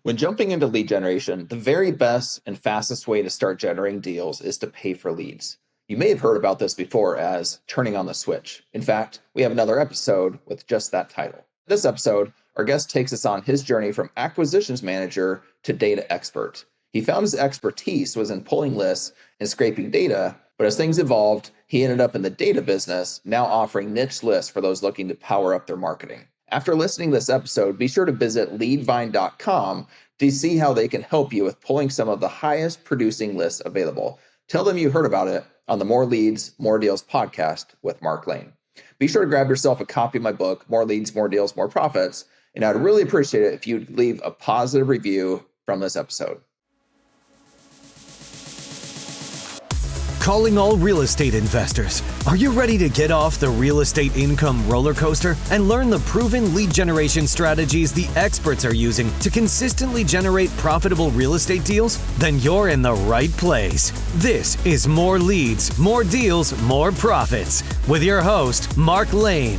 When jumping into lead generation, the very best and fastest way to start generating deals is to pay for leads. You may have heard about this before as turning on the switch. In fact, we have another episode with just that title. This episode, our guest takes us on his journey from acquisitions manager to data expert. He found his expertise was in pulling lists and scraping data, but as things evolved, he ended up in the data business, now offering niche lists for those looking to power up their marketing. After listening to this episode, be sure to visit leadvine.com to see how they can help you with pulling some of the highest producing lists available. Tell them you heard about it on the More Leads, More Deals podcast with Mark Lane. Be sure to grab yourself a copy of my book, More Leads, More Deals, More Profits, and I'd really appreciate it if you'd leave a positive review from this episode. Calling all real estate investors. Are you ready to get off the real estate income roller coaster and learn the proven lead generation strategies the experts are using to consistently generate profitable real estate deals? Then you're in the right place. This is More Leads, More Deals, More Profits with your host, Mark Lane.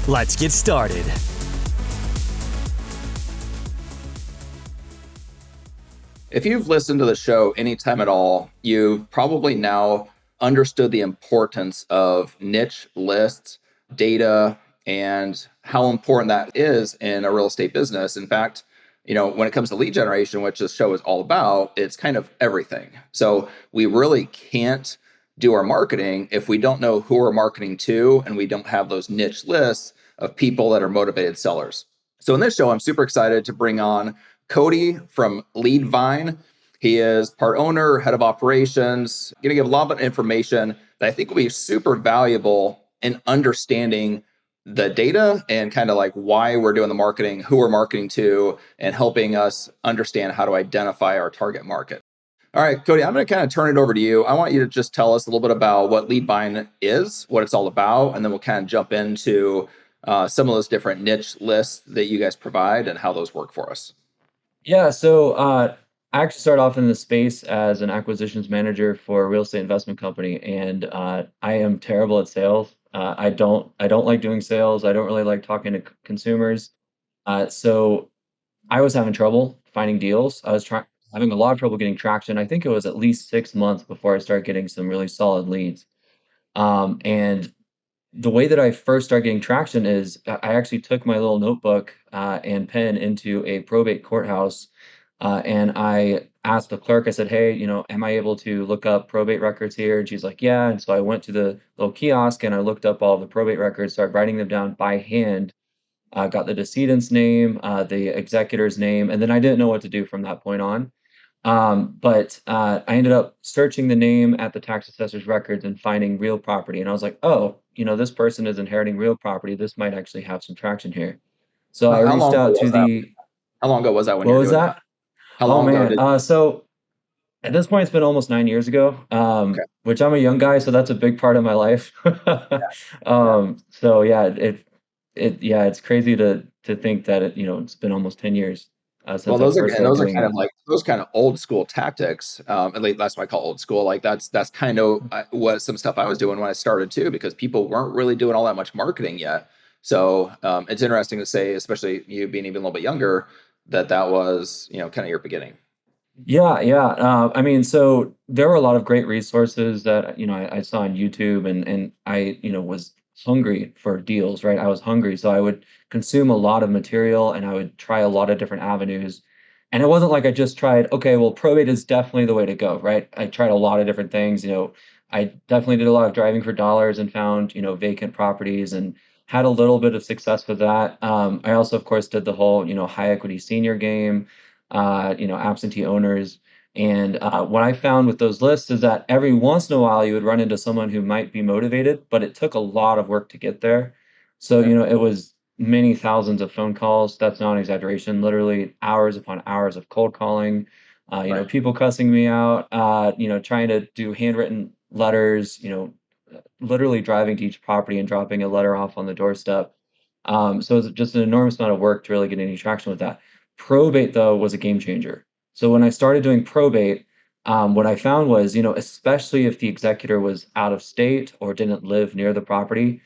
Let's get started. If you've listened to the show anytime at all, you probably now understood the importance of niche lists, data, and how important that is in a real estate business. In fact, when it comes to lead generation, which this show is all about, it's kind of everything. So we really can't do our marketing if we don't know who we're marketing to and we don't have those niche lists of people that are motivated sellers. So in this show, I'm super excited to bring on Cody from Leadvine. He is part owner, head of operations, going to give a lot of information that I think will be super valuable in understanding the data and kind of like why we're doing the marketing, who we're marketing to, and helping us understand how to identify our target market. All right, Cody, I'm going to kind of turn it over to you. I want you to just tell us a little bit about what Leadvine is, what it's all about, and then we'll kind of jump into some of those different niche lists that you guys provide and how those work for us. Yeah, so I actually started off in the space as an acquisitions manager for a real estate investment company, and I am terrible at sales. I don't like doing sales. I don't really like talking to consumers. So I was having trouble finding deals. I was having a lot of trouble getting traction. I think it was at least 6 months before I started getting some really solid leads. And the way that I first started getting traction is I actually took my little notebook and pen into a probate courthouse, and I asked the clerk, I said, hey, am I able to look up probate records here? And she's like, yeah. And so I went to the little kiosk and I looked up all the probate records, started writing them down by hand, got the decedent's name, the executor's name, and then I didn't know what to do from that point on. But I ended up searching the name at the tax assessor's records and finding real property. And I was like, oh, this person is inheriting real property. This might actually have some traction here. So I How reached long ago out to was that? the, How long ago was that when what you were was doing that? that? How Oh long ago man. did? So at this point, it's been almost 9 years ago, Okay. which I'm a young guy, so that's a big part of my life. Yeah. So yeah, yeah, it's crazy to think that it's been almost 10 years Well, since I first started those are doing kind of it. like those kind of old school tactics. At least that's what I call old school. Like that's kind of what some stuff I was doing when I started too, because people weren't really doing all that much marketing yet. So it's interesting to say, especially you being even a little bit younger, that was kind of your beginning. Yeah, yeah. I mean, so there were a lot of great resources that I saw on YouTube, and I was hungry for deals, right? I was hungry, so I would consume a lot of material, and I would try a lot of different avenues. And it wasn't like I just tried, okay, well, probate is definitely the way to go, right? I tried a lot of different things. I definitely did a lot of driving for dollars and found vacant properties and had a little bit of success with that. I also, of course, did the whole high equity senior game, absentee owners. And what I found with those lists is that every once in a while you would run into someone who might be motivated, but it took a lot of work to get there. So, Okay. it was many thousands of phone calls. That's not an exaggeration. Literally hours upon hours of cold calling, Right. people cussing me out, trying to do handwritten letters, literally driving to each property and dropping a letter off on the doorstep. So it's just an enormous amount of work to really get any traction with that. Probate, though, was a game changer. So when I started doing probate, what I found was, especially if the executor was out of state or didn't live near the property,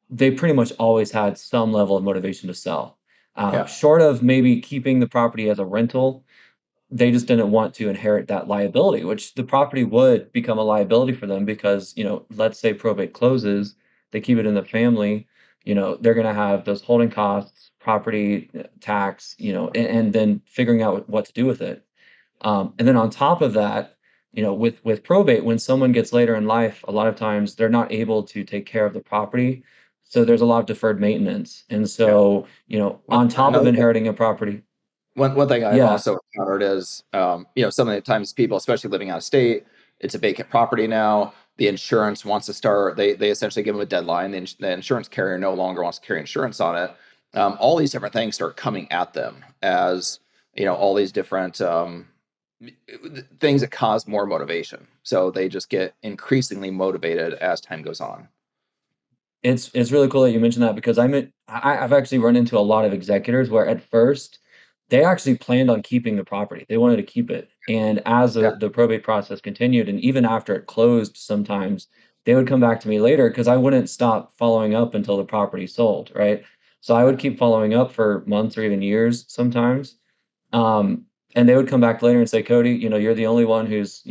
they pretty much always had some level of motivation to sell. Yeah. Short of maybe keeping the property as a rental, they just didn't want to inherit that liability, which the property would become a liability for them because, let's say probate closes, they keep it in the family, they're going to have those holding costs, property tax, and then figuring out what to do with it. And then on top of that, with probate, when someone gets later in life, a lot of times they're not able to take care of the property. So there's a lot of deferred maintenance. And Yeah. so, on top of Another thing, inheriting a property, one thing I've yeah, also encountered is, some of the times people, especially living out of state, it's a vacant property now. The insurance wants to start. They essentially give them a deadline. The insurance carrier no longer wants to carry insurance on it. All these different things start coming at them as all these different things that cause more motivation. So they just get increasingly motivated as time goes on. it's really cool that you mentioned that because I've actually run into a lot of executors where at first they actually planned on keeping the property. They wanted to keep it. And as Yeah. the probate process continued, and even after it closed, sometimes they would come back to me later because I wouldn't stop following up until the property sold, right? So I would Yeah. keep following up for months or even years sometimes. Um, and they would come back later and say, Cody, you're the only one who's,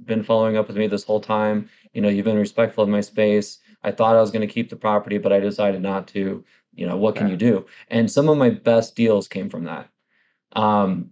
been following up with me this whole time. You've been respectful of my space. I thought I was going to keep the property, but I decided not to. What can Yeah. you do? And some of my best deals came from that. Um,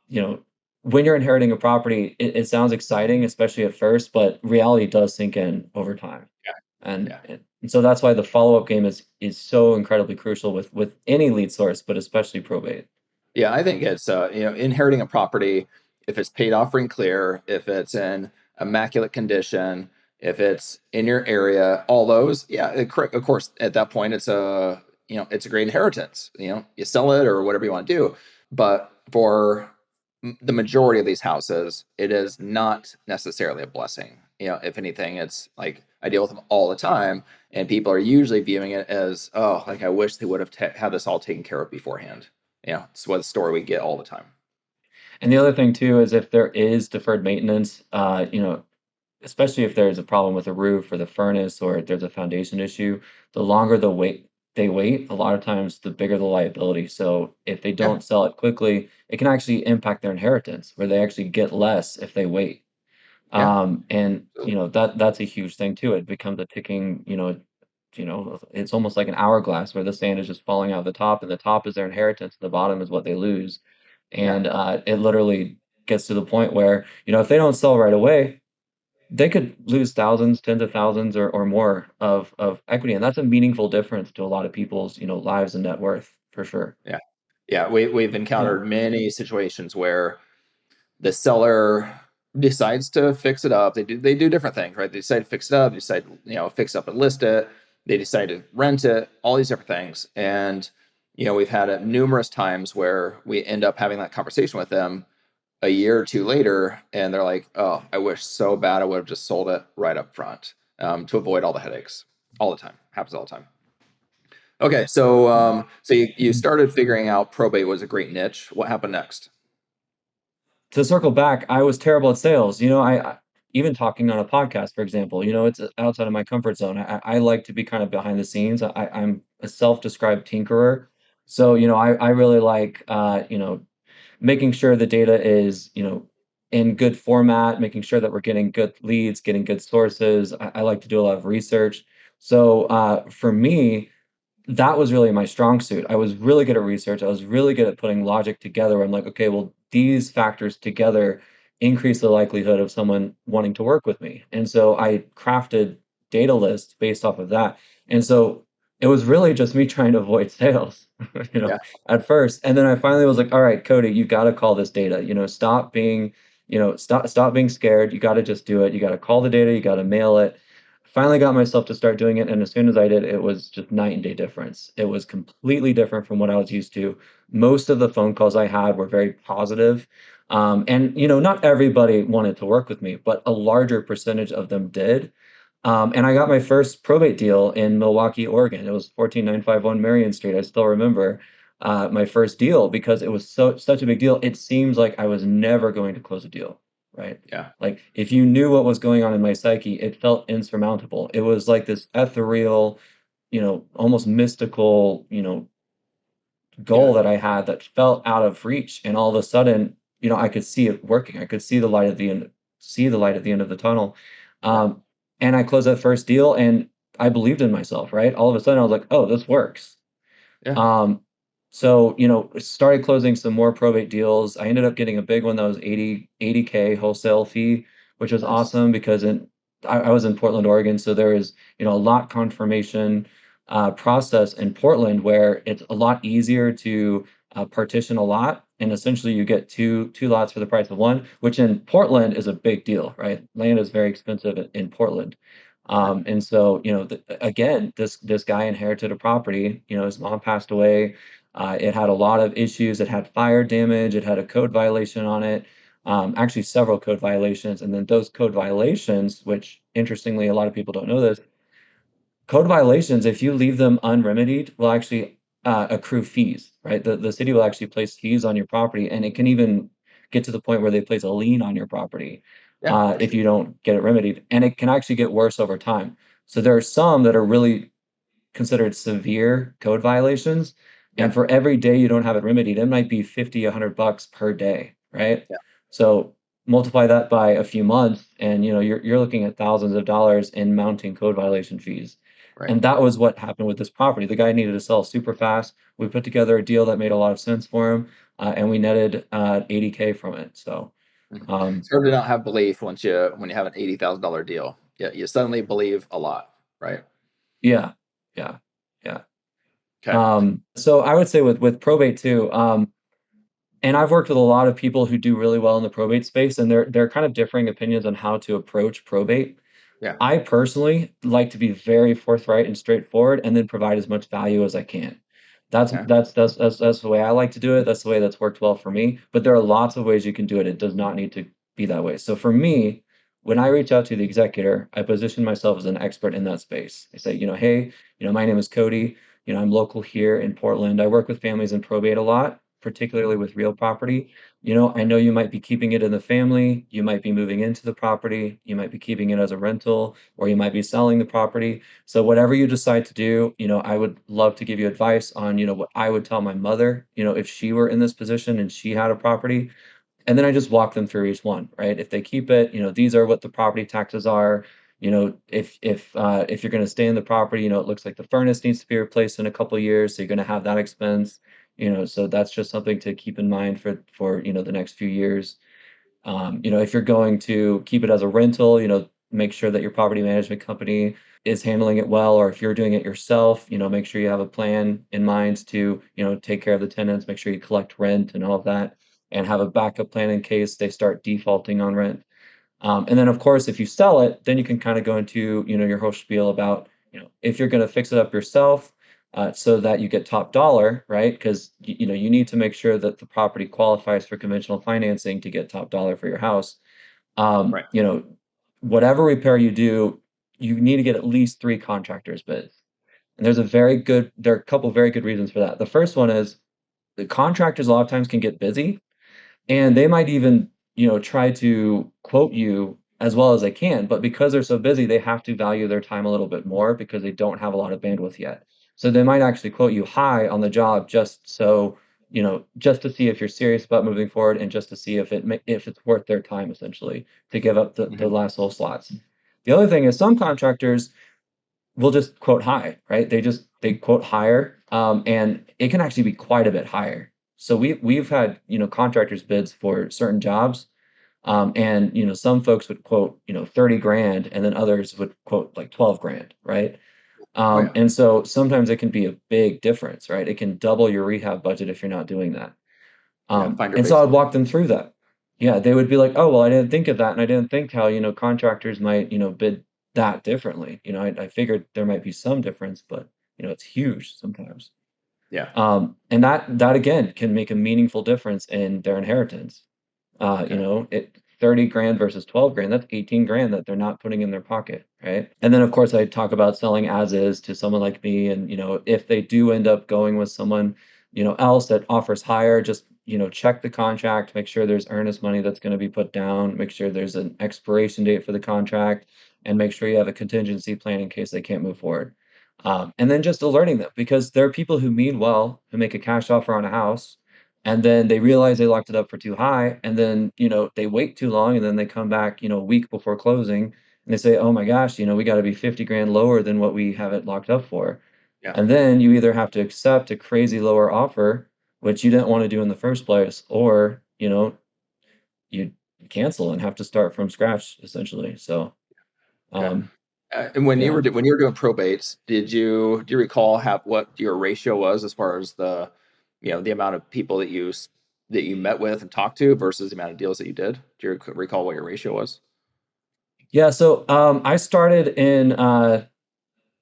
you know, when you're inheriting a property, it sounds exciting, especially at first, but reality does sink in over time. Yeah. And, Yeah. and so that's why the follow-up game is so incredibly crucial with any lead source, but especially probate. Yeah, I think it's inheriting a property, if it's paid off free and clear, if it's in immaculate condition, if it's in your area, all those, yeah, of course, at that point, it's a great inheritance. You sell it or whatever you want to do, but for the majority of these houses, it is not necessarily a blessing. If anything, it's like I deal with them all the time, and people are usually viewing it as, oh, like I wish they would have had this all taken care of beforehand. It's what story we get all the time. And the other thing too is if there is deferred maintenance, especially if there's a problem with the roof or the furnace or there's a foundation issue, the longer they wait, a lot of times the bigger the liability. So if they Yeah, don't sell it quickly, it can actually impact their inheritance where they actually get less if they wait. yeah, And absolutely. that's a huge thing too. It becomes a ticking, it's almost like an hourglass where the sand is just falling out of the top, and the top is their inheritance, and the bottom is what they lose. Yeah, And it literally gets to the point where, if they don't sell right away, they could lose thousands, tens of thousands, or more of equity, and that's a meaningful difference to a lot of people's, lives and net worth for sure. yeah, yeah. We've Yeah. encountered many situations where the seller decides to fix it up. They do different things, right? They decide to fix it up. They decide fix up and list it. They decide to rent it. All these different things, and we've had it numerous times where we end up having that conversation with them a year or two later, and they're like, "Oh, I wish so bad I would have just sold it right up front to avoid all the headaches." All the time, happens all the time. Okay, so you started figuring out probate was a great niche. What happened next? To circle back, I was terrible at sales. Even talking on a podcast, for example, it's outside of my comfort zone. I like to be kind of behind the scenes. I'm a self-described tinkerer. So, I really like, making sure the data is, in good format, making sure that we're getting good leads, getting good sources. I like to do a lot of research. So, for me, that was really my strong suit. I was really good at research. I was really good at putting logic together. Where I'm like, okay, well, these factors together increase the likelihood of someone wanting to work with me. And so I crafted data lists based off of that. And so it was really just me trying to avoid sales, you know, Yeah, at first. And then I finally was like, all right, Cody, you got to call this data. Stop being, stop being scared. You got to just do it. You got to call the data. You got to mail it. Finally got myself to start doing it, and as soon as I did, it was just night and day difference. It was completely different from what I was used to. Most of the phone calls I had were very positive. And not everybody wanted to work with me, but a larger percentage of them did. And I got my first probate deal in Milwaukee, Oregon. It was 14951 Marion Street. I still remember my first deal because it was such a big deal. It seems like I was never going to close a deal, right? yeah, Like if you knew what was going on in my psyche, it felt insurmountable. It was like this ethereal, almost mystical, goal that I had that felt out of reach, and all of a sudden, I could see it working. I could see the light at the end of the tunnel. Right. Um, and I closed that first deal, and I believed in myself, right? All of a sudden, I was like, "Oh, this works." Yeah. Um, so, started closing some more probate deals. I ended up getting a big one that was 80K wholesale fee, which was Nice. awesome because I was in Portland, Oregon. So there is, a lot confirmation process in Portland where it's a lot easier to partition a lot. And essentially you get two lots for the price of one, which in Portland is a big deal, right? Land is very expensive in Portland. Right. And so, again, this guy inherited a property. His mom passed away. It had a lot of issues. It had fire damage. It had a code violation on it. Actually, several code violations. And then those code violations, which interestingly, a lot of people don't know this, code violations, if you leave them unremedied, will actually accrue fees, right? The city will actually place fees on your property, and it can even get to the point where they place a lien on your property Yeah, for if sure. you don't get it remedied, and it can actually get worse over time. So there are some that are really considered severe code violations. And Yeah. for every day you don't have it remedied, it might be 50, $100 per day, right? Yeah. So multiply that by a few months, and you're looking at thousands of dollars in mounting code violation fees. Right. And that was what happened with this property. The guy needed to sell super fast. We put together a deal that made a lot of sense for him, and we netted 80K from it. So, Mhm. um, It's hard to not have belief when you have an $80,000 deal. Yeah, you suddenly believe a lot, right? yeah, yeah, yeah. Okay. So I would say with probate too. And I've worked with a lot of people who do really well in the probate space, and they're kind of differing opinions on how to approach probate. Yeah. I personally like to be very forthright and straightforward and then provide as much value as I can. That's Yeah. that's that's that's that's the way I like to do it. That's the way that's worked well for me. But there are lots of ways you can do it. It does not need to be that way. So for me, when I reach out to the executor, I position myself as an expert in that space. I say, hey, my name is Cody. I'm local here in Portland. I work with families in probate a lot, particularly with real property. I know you might be keeping it in the family, you might be moving into the property, you might be keeping it as a rental, or you might be selling the property. So whatever you decide to do, I would love to give you advice on, what I would tell my mother, if she were in this position and she had a property. And then I just walk them through each one, right? If they keep it, these are what the property taxes are. If you're going to stay in the property, it looks like the furnace needs to be replaced in a couple of years, so you're going to have that expense. So that's just something to keep in mind for the next few years. If you're going to keep it as a rental, make sure that your property management company is handling it well, or if you're doing it yourself, make sure you have a plan in mind to, take care of the tenants, make sure you collect rent and all of that, and have a backup plan in case they start defaulting on rent. And then, of course, if you sell it, then you can kind of go into, your whole spiel about, if you're going to fix it up yourself, so that you get top dollar, right? Because you need to make sure that the property qualifies for conventional financing to get top dollar for your house. Right. Whatever repair you do, you need to get at least three contractors bids. And there are a couple very good reasons for that. The first one is the contractors a lot of times can get busy, and they might even, try to quote you as well as they can, but because they're so busy, they have to value their time a little bit more because they don't have a lot of bandwidth yet. So they might actually quote you high on the job just to see if you're serious about moving forward and just to see if it's worth their time essentially to give up the Hmm. last little slots. The other thing is some contractors will just quote high, right? They quote higher, and it can actually be quite a bit higher. So we've had contractors bids for certain jobs, and some folks would quote 30 grand, and then others would quote like 12 grand, right? Oh yeah. And so sometimes it can be a big difference, right? It can double your rehab budget if you're not doing that. Yeah. Find your And so I'd baseline. walk them through that. Yeah, they would be like, "Oh, well, I didn't think of that, and I didn't think how, contractors might, bid that differently." I figured there might be some difference, but, it's huge sometimes. Yeah. And that again can make a meaningful difference in their inheritance. Okay. 30 grand versus 12 grand, that's 18 grand that they're not putting in their pocket, right? And then of course I talk about selling as is to someone like me. And, if they do end up going with someone, else that offers higher, just, check the contract, make sure there's earnest money that's going to be put down, make sure there's an expiration date for the contract, and make sure you have a contingency plan in case they can't move forward. And then just alerting them because there are people who mean well, who make a cash offer on a house, and then they realize they locked it up for too high, and then they wait too long, and then they come back a week before closing, and they say, "Oh my gosh, we got to be 50 grand lower than what we have it locked up for." Yeah. And then you either have to accept a crazy lower offer, which you didn't want to do in the first place, or you cancel and have to start from scratch essentially. So, Okay. um, And when you yeah. were when you were doing probates, do you recall have what your ratio was as far as the amount of people that you met with and talked to versus the amount of deals that you did? Do you recall what your ratio was? Yeah, so I started in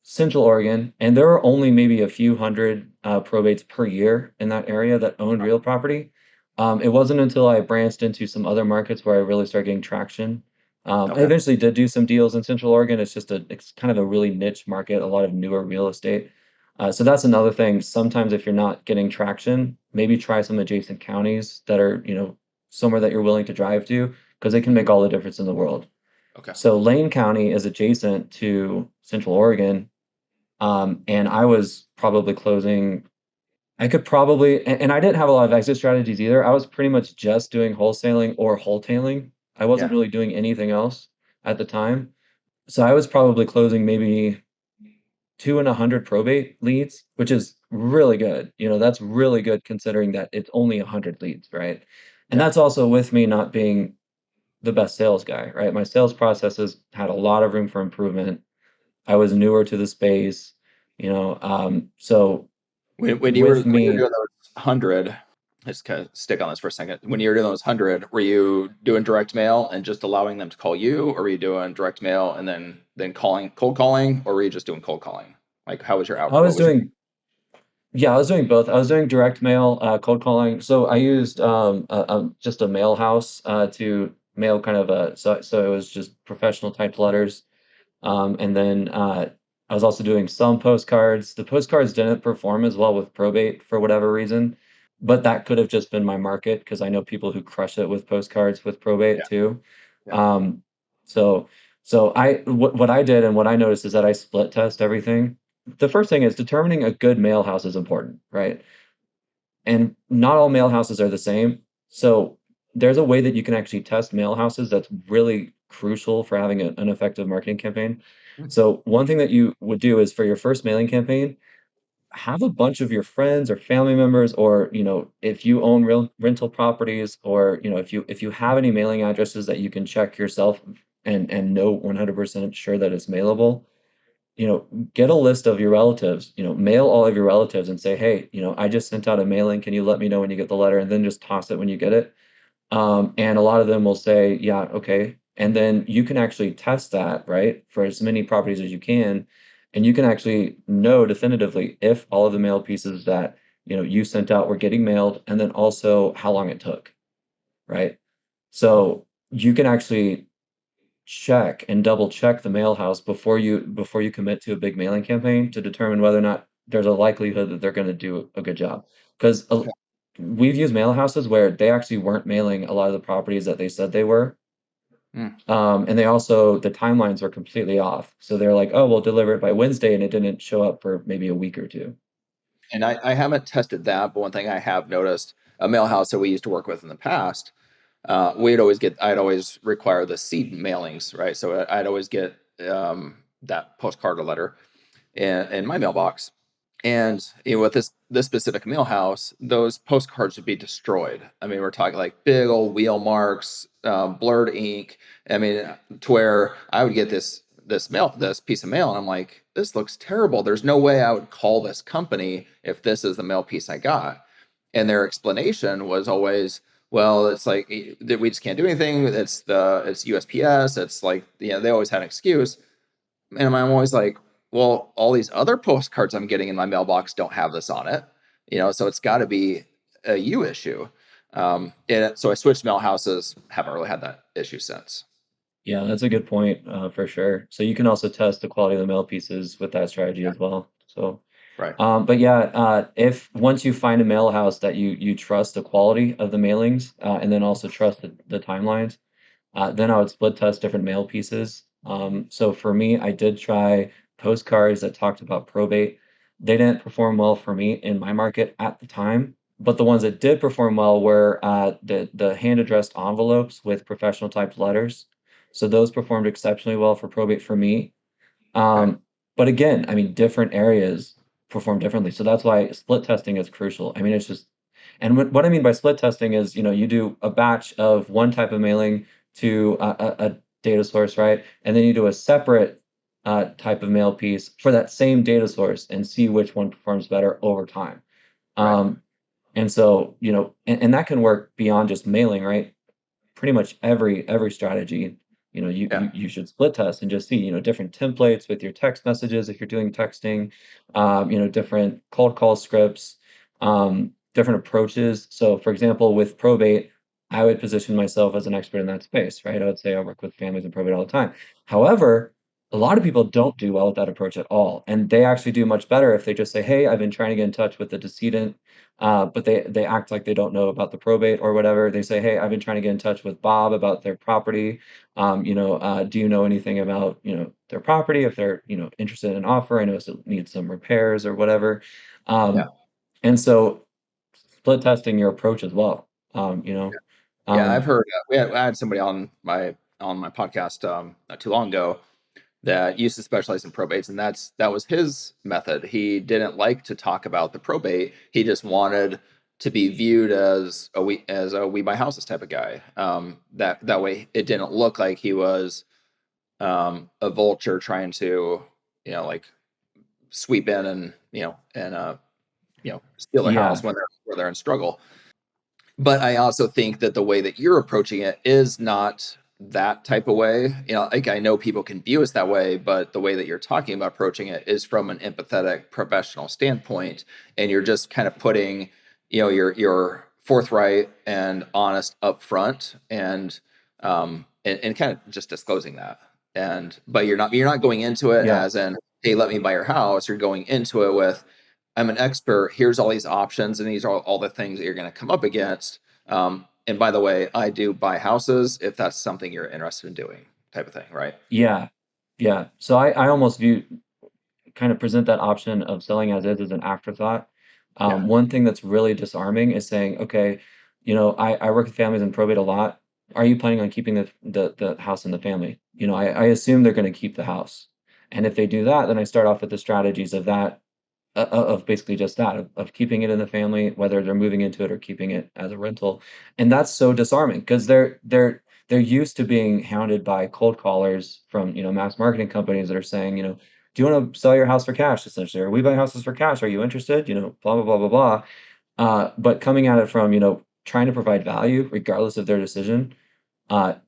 Central Oregon, and there were only maybe a few hundred probates per year in that area that owned real property. It wasn't until I branched into some other markets where I really started getting traction. I Okay. eventually did do some deals in Central Oregon. It's kind of a really niche market, a lot of newer real estate. So that's another thing. Sometimes if you're not getting traction, maybe try some adjacent counties that are, somewhere that you're willing to drive to, because it can Mhm. make all the difference in the world. Okay. So Lane County is adjacent to Central Oregon, and I was probably closing. I could probably, and I didn't have a lot of exit strategies either. I was pretty much just doing wholesaling or wholetailing. I wasn't Yeah. really doing anything else at the time. So I was probably closing maybe two and 100 probate leads, which is really good. That's really good considering that it's only 100 leads, right? And Yeah. that's also with me not being the best sales guy, right? My sales processes had a lot of room for improvement. I was newer to the space, so with When you were me, doing those 100, let's kind of stick on this for a second. When you were doing those 100, were you doing direct mail and just allowing them to call you, or were you doing direct mail and then calling cold calling, or were you just doing cold calling? Like how was your I out? What was was your doing yeah, I was doing both. I was doing direct mail, cold calling. So I used just a mail house to mail kind of so it was just professional typed letters. And then I was also doing some postcards. The postcards didn't perform as well with probate for whatever reason, but that could have just been my market because I know people who crush it with postcards with probate yeah too. yeah Um, so what I did and what I noticed is that I split test everything. The first thing is determining a good mail house is important, right? And not all mail houses are the same. So there's a way that you can actually test mail houses that's really crucial for having an effective marketing campaign. So one thing that you would do is for your first mailing campaign, have a bunch of your friends or family members, or if you own real rental properties, or if you have any mailing addresses that you can check yourself and know 100% sure that it's mailable, get a list of your relatives, mail all of your relatives and say, hey, I just sent out a mailing. Can you let me know when you get the letter? And then just toss it when you get it. And a lot of them will say, yeah, okay. And then you can actually test that, right, for as many properties as you can. And you can actually know definitively if all of the mail pieces that, you sent out were getting mailed, and then also how long it took, right? So you can actually check and double check the mail house before you commit to a big mailing campaign to determine whether or not there's a likelihood that they're going to do a good job. Because okay. we've used mail houses where they actually weren't mailing a lot of the properties that they said they were. Mm. And they also the timelines were completely off. So they're like, "Oh, we'll deliver it by Wednesday," and it didn't show up for maybe a week or two. And I haven't tested that, but one thing I have noticed, a mail house that we used to work with in the past, I'd always require the seed mailings, right? So I'd always get that postcard or letter in my mailbox. And with this specific mail house, those postcards would be destroyed. I mean, we're talking like big old wheel marks, blurred ink. I mean, to where I would get this piece of mail, and I'm like, this looks terrible. There's no way I would call this company if this is the mail piece I got. And their explanation was always, well, it's like that we just can't do anything. It's USPS. It's like they always had an excuse. And I'm always like, well, all these other postcards I'm getting in my mailbox don't have this on it, so it's got to be a you issue. And so I switched mail houses, haven't really had that issue since. Yeah, that's a good point, for sure. So you can also test the quality of the mail pieces with that strategy Yeah, as well. So, right. but yeah, if once you find a mail house that you trust the quality of the mailings, and then also trust the timelines, then I would split test different mail pieces. So for me, I did try postcards that talked about probate. They didn't perform well for me in my market at the time, but the ones that did perform well were the hand addressed envelopes with professional typed letters. So those performed exceptionally well for probate for me. Okay. Um, but again, I mean, different areas perform differently. So that's why split testing is crucial. I mean, it's just, and what I mean by split testing is, you do a batch of one type of mailing to a data source, right? And then you do a separate type of mail piece for that same data source and see which one performs better over time. Right. Um, and so, and that can work beyond just mailing, right? Pretty much every strategy, Yeah. you should split test and just see, different templates with your text messages if you're doing texting, different cold call scripts, different approaches. So, for example, with probate, I would position myself as an expert in that space, right? I would say I work with families in probate all the time. However, a lot of people don't do well with that approach at all, and they actually do much better if they just say, "Hey, I've been trying to get in touch with the decedent, but they act like they don't know about the probate or whatever. They say, "Hey, I've been trying to get in touch with Bob about their property. Do you know anything about their property? If they're interested in an offer, I know it needs some repairs or whatever." Yeah. Um, and so split testing your approach as well. Um, you know, Yeah. I've um, heard, I had somebody on my podcast not too long ago that used to specialize in probates, and that was his method. He didn't like to talk about the probate. He just wanted to be viewed as a we buy houses type of guy. That way it didn't look like he was a vulture trying to like sweep in and steal their house yeah, when they're in struggle. But I also think that the way that you're approaching it is not that type of way. Like I know people can view us that way, but the way that you're talking about approaching it is from an empathetic professional standpoint, and you're just kind of putting, your forthright and honest up front, and kind of just disclosing that. But you're not going into it yeah. as in, hey, let me buy your house. You're going into it with, I'm an expert. Here's all these options, and these are all the things that you're going to come up against. And by the way, I do buy houses if that's something you're interested in doing, type of thing, right? Yeah, yeah. So I almost view kind of present that option of selling as an afterthought. Yeah, One thing that's really disarming is saying, okay, I work with families in probate a lot. Are you planning on keeping the house in the family? I assume they're going to keep the house. And if they do that, then I start off with the strategies of that of basically just that of keeping it in the family, whether they're moving into it or keeping it as a rental, and that's so disarming because they're used to being hounded by cold callers from mass marketing companies that are saying do you want to sell your house for cash essentially, or we buy houses for cash, are you interested, blah blah blah blah blah, but coming at it from trying to provide value regardless of their decision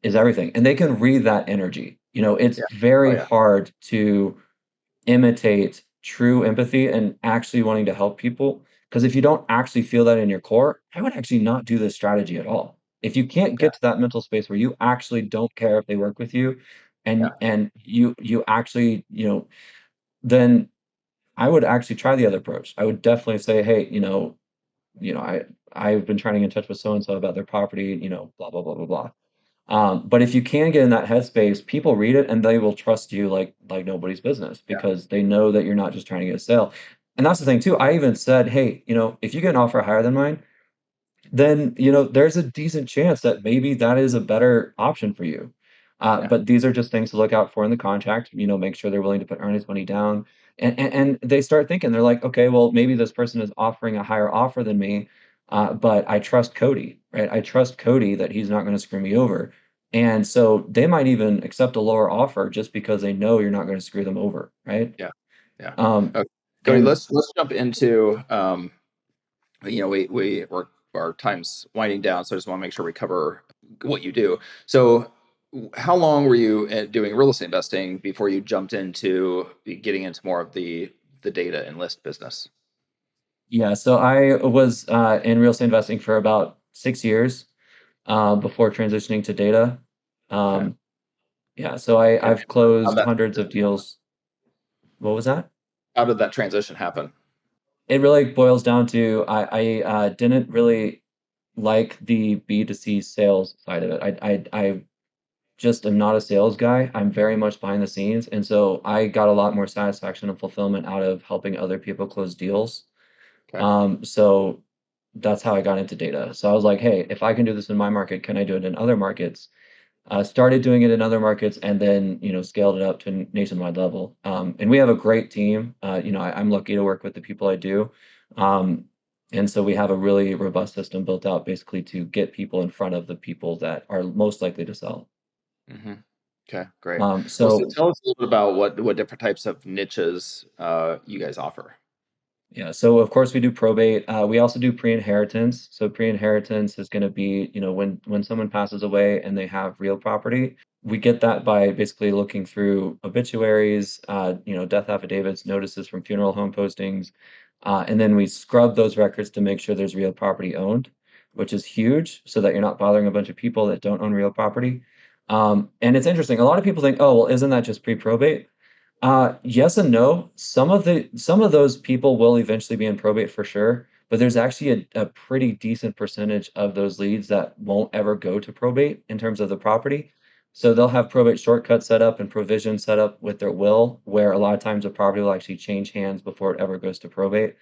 is everything, and they can read that energy. It's yeah, oh very yeah, hard to imitate true empathy and actually wanting to help people. Because if you don't actually feel that in your core, I would actually not do this strategy at all. If you can't yeah, get to that mental space where you actually don't care if they work with you yeah, and you actually, then I would actually try the other approach. I would definitely say, hey, I've been trying to get in touch with so and so about their property, blah blah blah blah blah. But if you can get in that headspace, people read it and they will trust you like nobody's business yeah, because they know that you're not just trying to get a sale. And that's the thing too. I even said, hey, if you get an offer higher than mine, then there's a decent chance that maybe that is a better option for you. yeah, But these are just things to look out for in the contract. Make sure they're willing to put earnest money down, and they start thinking they're like, okay, well maybe this person is offering a higher offer than me, but I trust Cody, right? I trust Cody that he's not going to screw me over, and so they might even accept a lower offer just because they know you're not going to screw them over, right? yeah, yeah. Um, Okay. Cody, and let's jump into we're our time's winding down, so I just want to make sure we cover what you do. So, how long were you doing real estate investing before you jumped into getting into more of the data and list business? yeah, so I was in real estate investing for about 6 years before transitioning to data. Okay. Um, yeah, so And I've how closed that hundreds of deals. What was that? how did that transition happen? It really boils down to I didn't really like the B2C sales side of it. I just am not a sales guy. I'm very much behind the scenes. And so I got a lot more satisfaction and fulfillment out of helping other people close deals. Okay. So that's how I got into data. So I was like, hey, if I can do this in my market, can I do it in other markets? Started doing it in other markets and then, scaled it up to nationwide level. And we have a great team. I'm lucky to work with the people I do. Um, and so we have a really robust system built out basically to get people in front of the people that are most likely to sell. hmm Okay, great. Well, so So tell us a little bit about what different types of niches you guys offer. Yeah, so of course we do probate. We also do pre-inheritance. So pre-inheritance is going to be, when someone passes away and they have real property, we get that by basically looking through obituaries, death affidavits, notices from funeral home postings, and then we scrub those records to make sure there's real property owned, which is huge, so that you're not bothering a bunch of people that don't own real property. And it's interesting. A lot of people think, oh, well, isn't that just pre-probate? Yes and no. Some of those people will eventually be in probate for sure, but there's actually a pretty decent percentage of those leads that won't ever go to probate in terms of the property. So they'll have probate shortcut set up and provision set up with their will, where a lot of times the property will actually change hands before it ever goes to probate.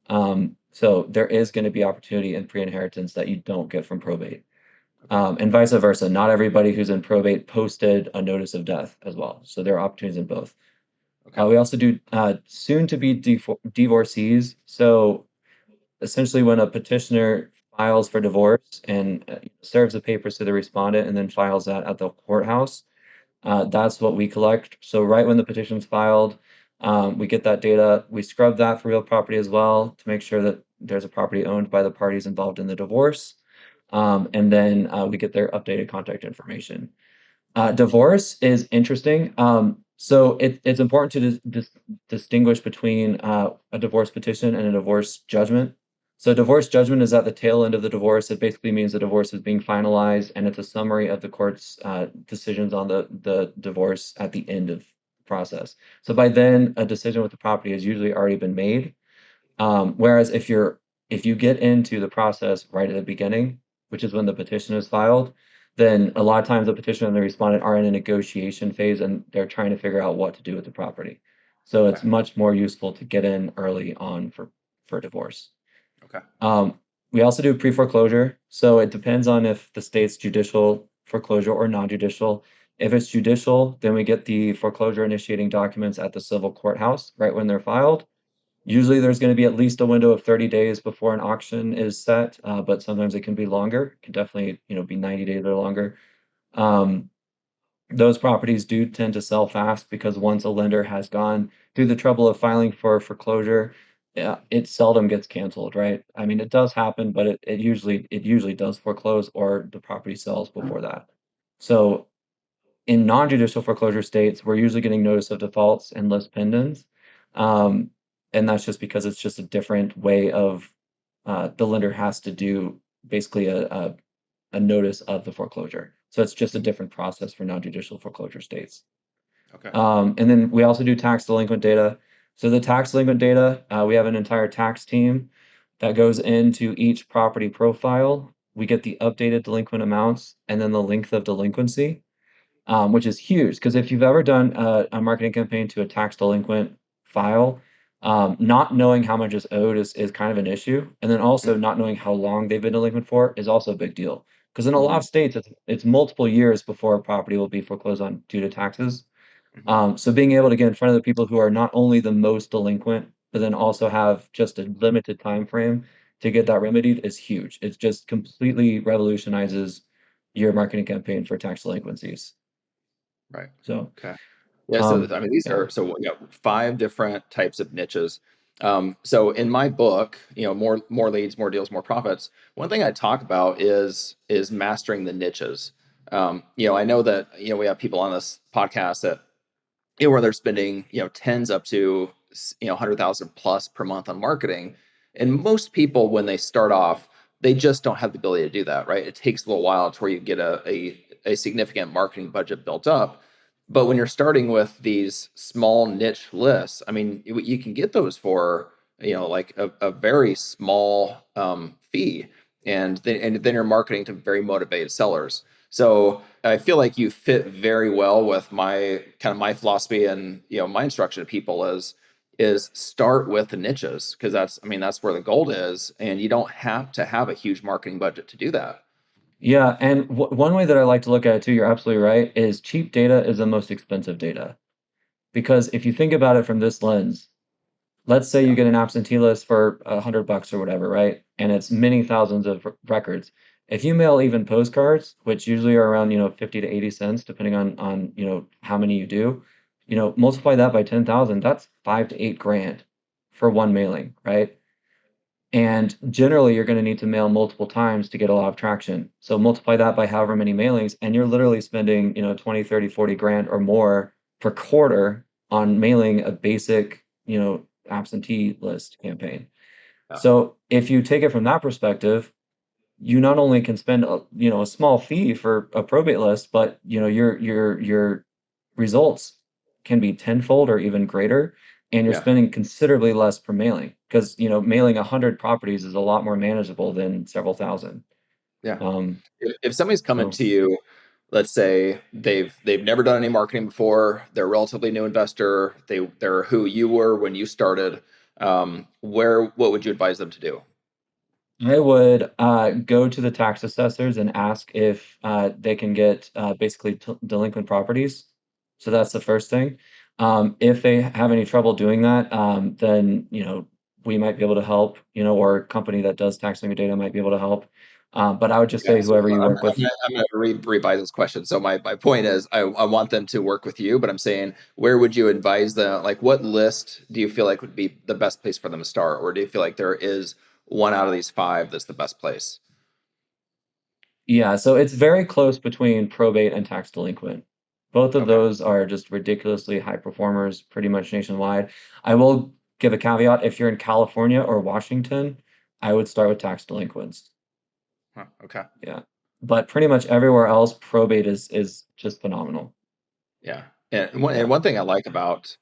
So there is going to be opportunity in pre-inheritance that you don't get from probate. Okay. And vice versa. Not everybody who's in probate posted a notice of death as well. So there are opportunities in both. Okay. We also do soon to be divorcees. So essentially, when a petitioner files for divorce and serves the papers to the respondent and then files that at the courthouse, that's what we collect. So right when the petition's filed, we get that data. We scrub that for real property as well to make sure that there's a property owned by the parties involved in the divorce. And then we get their updated contact information. Divorce is interesting. So it's important to distinguish between a divorce petition and a divorce judgment. So divorce judgment is at the tail end of the divorce. It basically means the divorce is being finalized, and it's a summary of the court's decisions on the divorce at the end of the process. So by then, a decision with the property has usually already been made. Whereas if you get into the process right at the beginning, which is when the petition is filed, then a lot of times the petitioner and the respondent are in a negotiation phase and they're trying to figure out what to do with the property. So it's Okay. much more useful to get in early on for divorce. Okay. We also do pre-foreclosure. So it depends on if the state's judicial foreclosure or non-judicial. If it's judicial, then we get the foreclosure initiating documents at the civil courthouse right when they're filed. Usually there's going to be at least a window of 30 days before an auction is set, but sometimes it can be longer. It can definitely, be 90 days or longer. Um, those properties do tend to sell fast because once a lender has gone through the trouble of filing for foreclosure, it seldom gets canceled, right? I mean, it does happen, but it usually does foreclose or the property sells before that. So in non-judicial foreclosure states, we're usually getting notice of defaults and list pendants. Um, and that's just because it's just a different way of the lender has to do basically a notice of the foreclosure. So it's just a Mhm. different process for non-judicial foreclosure states. Okay. And then we also do tax delinquent data. So the tax delinquent data, we have an entire tax team that goes into each property profile. We get the updated delinquent amounts and then the length of delinquency, which is huge. Because if you've ever done a marketing campaign to a tax delinquent file, not knowing how much is owed is kind of an issue. And then also not knowing how long they've been delinquent for is also a big deal. Because in a lot Mm-hmm. of states, it's multiple years before a property will be foreclosed on due to taxes. hmm So being able to get in front of the people who are not only the most delinquent, but then also have just a limited time frame to get that remedied is huge. It just completely revolutionizes your marketing campaign for tax delinquencies. Right. So, Okay. Yeah. So I mean, these yeah. are five different types of niches. So in my book, more leads, more deals, more profits. One thing I talk about is mastering the niches. I know that we have people on this podcast that where they're spending tens up to 100,000 plus per month on marketing, and most people when they start off they just don't have the ability to do that, right? It takes a little while to where you get a significant marketing budget built up. But when you're starting with these small niche lists, I mean, you can get those for like a very small fee, and then you're marketing to very motivated sellers. So I feel like you fit very well with my kind of my philosophy, and my instruction to people is start with the niches, because that's, I mean, that's where the gold is, and you don't have to have a huge marketing budget to do that. Yeah, and one way that I like to look at it too, you're absolutely right, is cheap data is the most expensive data. Because if you think about it from this lens, let's say you Yeah. get an absentee list for $100 or whatever, right? And it's many thousands of records. If you mail even postcards, which usually are around, 50 to 80 cents, depending on, how many you do, multiply that by 10,000, that's 5 to 8 grand for one mailing, right? And generally, you're going to need to mail multiple times to get a lot of traction. So multiply that by however many mailings, and you're literally spending, 20, 30, 40 grand or more per quarter on mailing a basic, absentee list campaign. Yeah. So if you take it from that perspective, you not only can spend a small fee for a probate list, but your results can be tenfold or even greater, and you're Yeah. spending considerably less per mailing because mailing 100 properties is a lot more manageable than several thousand. Yeah. Um, If somebody's coming so to you, let's say they've never done any marketing before, they're a relatively new investor, they're who you were when you started, what would you advise them to do? I would go to the tax assessors and ask if they can get basically delinquent properties. So that's the first thing. If they have any trouble doing that, then we might be able to help. Or a company that does tax lien data might be able to help. But I would just Okay, say so whoever you I'm, work I'm with. gonna, I'm gonna revise this question. So my point is, I want them to work with you, but I'm saying, where would you advise them? Like, what list do you feel like would be the best place for them to start, or do you feel like there is one out of these five that's the best place? Yeah, so it's very close between probate and tax delinquent. Both of Okay. those are just ridiculously high performers pretty much nationwide. I will give a caveat, if you're in California or Washington, I would start with tax delinquents. Huh, okay. Yeah. But pretty much everywhere else, probate is just phenomenal. Yeah. And Yeah. one thing I like about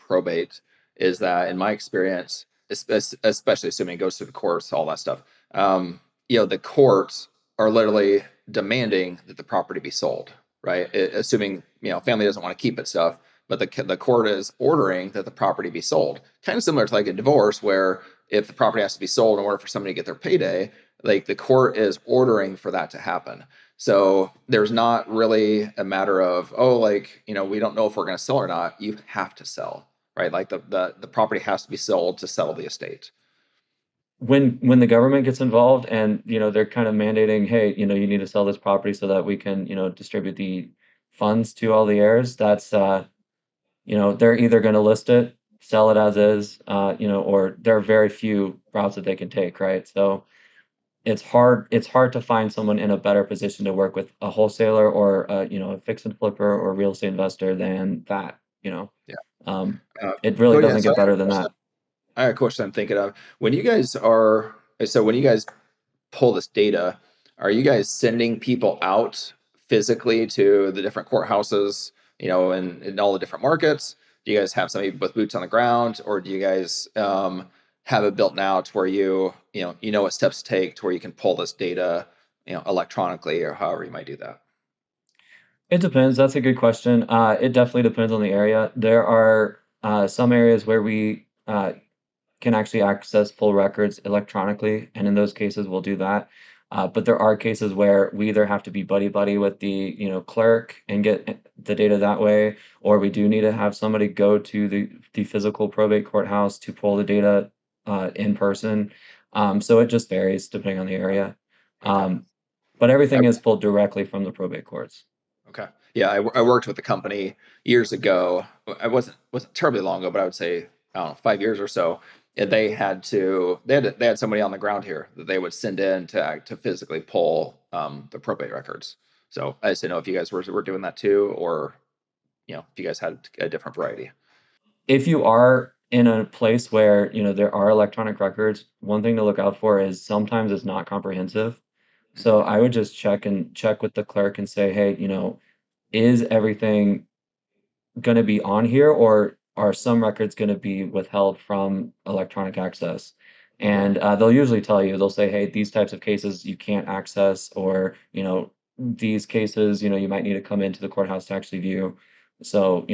probate is that, in my experience, especially assuming it goes through the courts, all that stuff, the courts are literally demanding that the property be sold, right? Assuming, family doesn't want to keep it stuff, but the court is ordering that the property be sold. Kind of similar to like a divorce, where if the property has to be sold in order for somebody to get their payday, like the court is ordering for that to happen. So there's not really a matter of, oh, like, we don't know if we're going to sell or not. You have to sell, right? Like the property has to be sold to settle the estate. When the government gets involved and, they're kind of mandating, hey, you need to sell this property so that we can, distribute the funds to all the heirs, that's they're either going to list it, sell it as is, or there are very few routes that they can take, right? So it's hard to find someone in a better position to work with a wholesaler or a fix and flipper or real estate investor than that, you know. Yeah. Um, Uh, it really Cody, doesn't so get better than that. I have a question I'm thinking of. When you guys pull this data, are you guys sending people out physically to the different courthouses, in all the different markets? Do you guys have somebody with boots on the ground, or do you guys have it built now to where you know what steps to take to where you can pull this data, electronically, or however you might do that? It depends. That's a good question. It definitely depends on the area. There are some areas where we can actually access full records electronically, and in those cases, we'll do that. But there are cases where we either have to be buddy buddy with the clerk and get the data that way, or we do need to have somebody go to the physical probate courthouse to pull the data in person. So it just varies depending on the area. Okay. Um, but everything is pulled directly from the probate courts. Okay. Yeah, I worked with a company years ago. I wasn't terribly long ago, but I would say, I don't know, 5 years or so. And they had somebody on the ground here that they would send in to physically pull the probate records. So I just didn't know if you guys were doing that too, or if you guys had a different variety. If you are in a place where, there are electronic records, one thing to look out for is sometimes it's not comprehensive. So Hmm. I would just check with the clerk and say, "Hey, is everything gonna be on here, or are some records gonna be withheld from electronic access?" Yeah. And they'll usually tell you, they'll say, "Hey, these types of cases you can't access," or, these cases, you might need to come into the courthouse to actually view. So,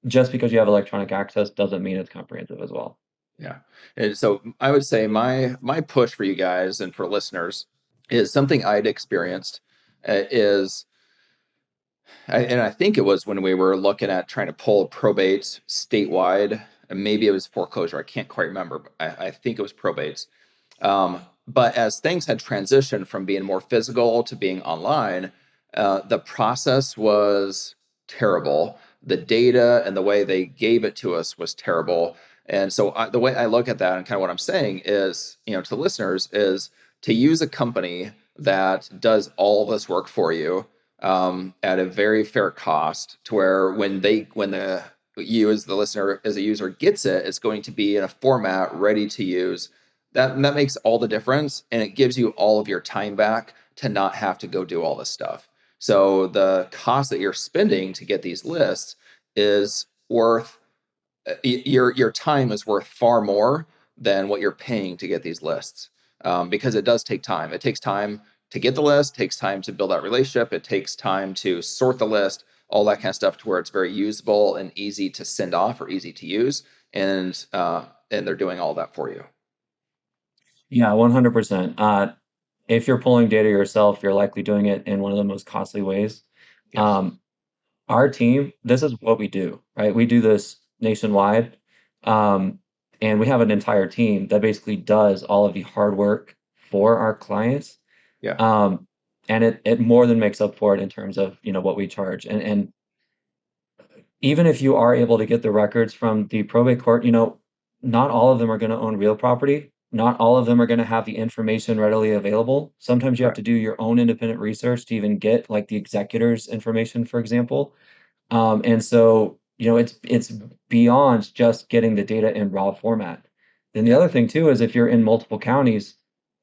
just because you have electronic access doesn't mean it's comprehensive as well. Yeah. And so I would say my push for you guys and for listeners is something I'd experienced is and I think it was when we were looking at trying to pull probates statewide, and maybe it was foreclosure. I can't quite remember, but I think it was probates. But as things had transitioned from being more physical to being online, the process was terrible. The data and the way they gave it to us was terrible. And so the way I look at that and kind of what I'm saying is, to the listeners, is to use a company that does all this work for you at a very fair cost, to where when the you as the listener as a user gets it, it's going to be in a format ready to use. That makes all the difference, and it gives you all of your time back to not have to go do all this stuff. So the cost that you're spending to get these lists is worth your time is worth far more than what you're paying to get these lists, because it does take time. It takes time to get the list, takes time to build that relationship, it takes time to sort the list, all that kind of stuff, to where it's very usable and easy to send off or easy to use, and they're doing all that for you. Yeah, 100%. If you're pulling data yourself, you're likely doing it in one of the most costly ways. Yes. Um, our team, this is what we do, right? We do this nationwide. Um, and we have an entire team that basically does all of the hard work for our clients. Yeah. Um, and it more than makes up for it in terms of, what we charge. And even if you are able to get the records from the probate court, not all of them are going to own real property. Not all of them are going to have the information readily available. Sometimes you have Right. to do your own independent research to even get like the executor's information, for example. And so, it's beyond just getting the data in raw format. Then the Yeah. other thing too is if you're in multiple counties,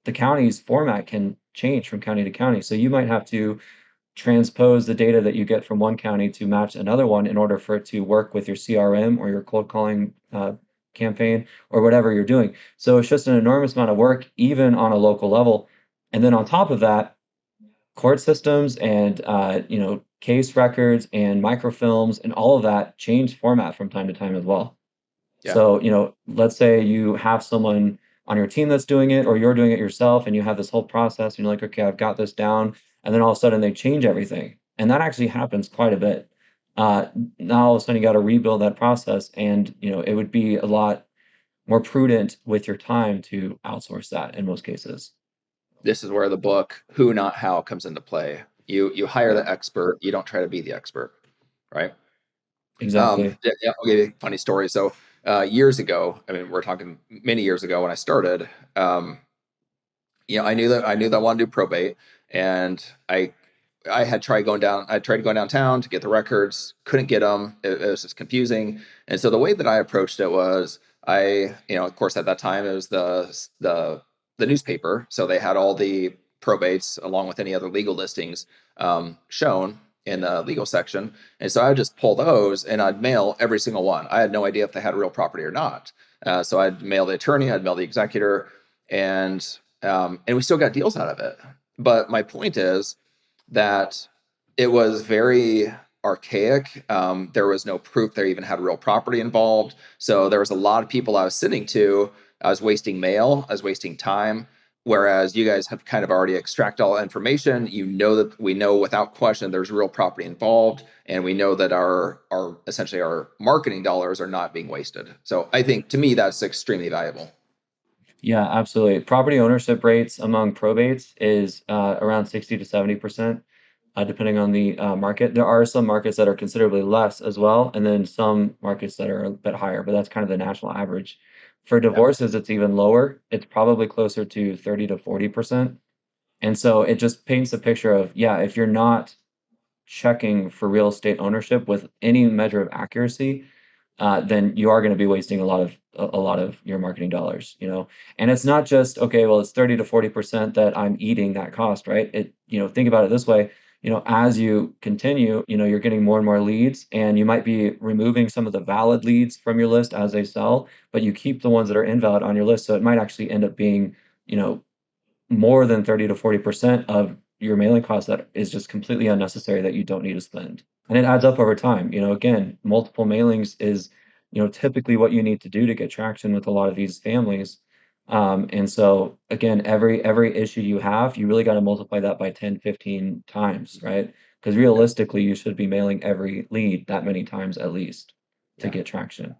the county's format can change from county to county. So you might have to transpose the data that you get from one county to match another one in order for it to work with your CRM or your cold calling campaign or whatever you're doing. So it's just an enormous amount of work, even on a local level. And then on top of that, court systems and case records and microfilms and all of that change format from time to time as well. Yeah. So, let's say you have someone on your team that's doing it, or you're doing it yourself, and you have this whole process, and you're like, okay, I've got this down. And then all of a sudden they change everything. And that actually happens quite a bit. Uh, Now all of a sudden you got to rebuild that process. And, it would be a lot more prudent with your time to outsource that in most cases. This is where the book Who Not How comes into play. You hire Yeah, the expert, you don't try to be the expert, right? exactly. Yeah, I'll give you a funny story. So years ago, I mean, we're talking many years ago when I started. I knew that I wanted to do probate, and I had tried going down. I tried going downtown to get the records, couldn't get them. It was just confusing. And so the way that I approached it was, of course, at that time it was the newspaper, so they had all the probates along with any other legal listings shown in the legal section. And so I would just pull those and I'd mail every single one. I had no idea if they had real property or not. So I'd mail the attorney, I'd mail the executor, and we still got deals out of it. But my point is that it was very archaic. There was no proof they even had real property involved. So there was a lot of people I was sending to. I was wasting mail. I was wasting time. Whereas you guys have kind of already extracted all that information. You know that we know without question there's real property involved, and we know that our essentially our marketing dollars are not being wasted. So I think, to me, that's extremely valuable. Yeah, absolutely. Property ownership rates among probates is around 60 to 70%, depending on the market. There are some markets that are considerably less as well, and then some markets that are a bit higher, but that's kind of the national average. For Yeah. divorces, it's even lower. It's probably closer to 30 to 40%. And so it just paints a picture of, yeah, if you're not checking for real estate ownership with any measure of accuracy, then you are going to be wasting a lot of your marketing dollars, And it's not just, okay, well, it's 30 to 40% that I'm eating that cost, right? Think about it this way, as you continue, you're getting more and more leads, and you might be removing some of the valid leads from your list as they sell, but you keep the ones that are invalid on your list. So it might actually end up being, more than 30 to 40% of your mailing cost that is just completely unnecessary that you don't need to spend. And it adds up over time. Again, multiple mailings is, typically what you need to do to get traction with a lot of these families. And so again, every issue you have, you really got to multiply that by 10, 15 times, right? Because Yeah. realistically, you should be mailing every lead that many times at least to Yeah. get traction.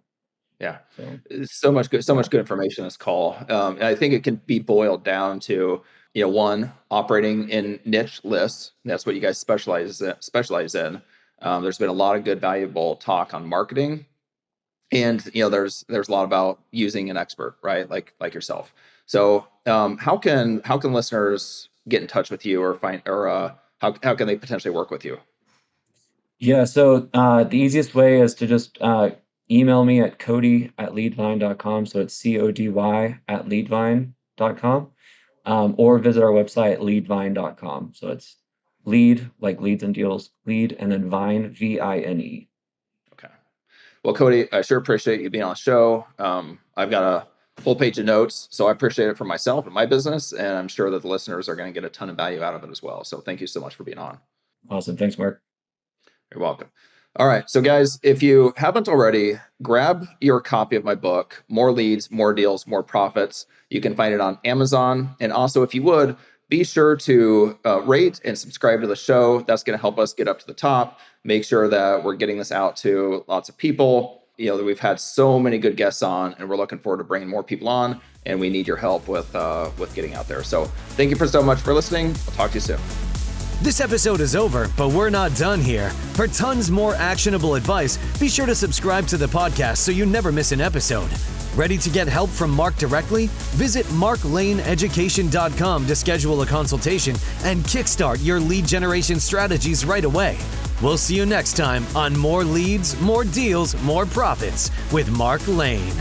Yeah. So So yeah. much good information in this call. And I think it can be boiled down to, one, operating in niche lists. That's what you guys specialize in. There's been a lot of good, valuable talk on marketing, and there's a lot about using an expert, right? Like yourself. So how can listeners get in touch with you, or find, or how can they potentially work with you? Yeah, so the easiest way is to just email me at cody@leadvine.com. So it's cody@leadvine.com. Or visit our website, leadvine.com. So it's lead, like leads and deals, lead, and then vine, VINE. Okay. Well, Cody, I sure appreciate you being on the show. I've got a full page of notes, so I appreciate it for myself and my business, and I'm sure that the listeners are going to get a ton of value out of it as well. So thank you so much for being on. Awesome. Thanks, Mark. You're welcome. All right. So, guys, if you haven't already, grab your copy of my book, More Leads, More Deals, More Profits. You can find it on Amazon. And also, if you would, be sure to rate and subscribe to the show. That's going to help us get up to the top, make sure that we're getting this out to lots of people. That we've had so many good guests on, and we're looking forward to bringing more people on. And we need your help with getting out there. So, thank you so much for listening. I'll talk to you soon. This episode is over, but we're not done here. For tons more actionable advice, be sure to subscribe to the podcast so you never miss an episode. Ready to get help from Mark directly? Visit marklaneeducation.com to schedule a consultation and kickstart your lead generation strategies right away. We'll see you next time on More Leads, More Deals, More Profits with Mark Lane.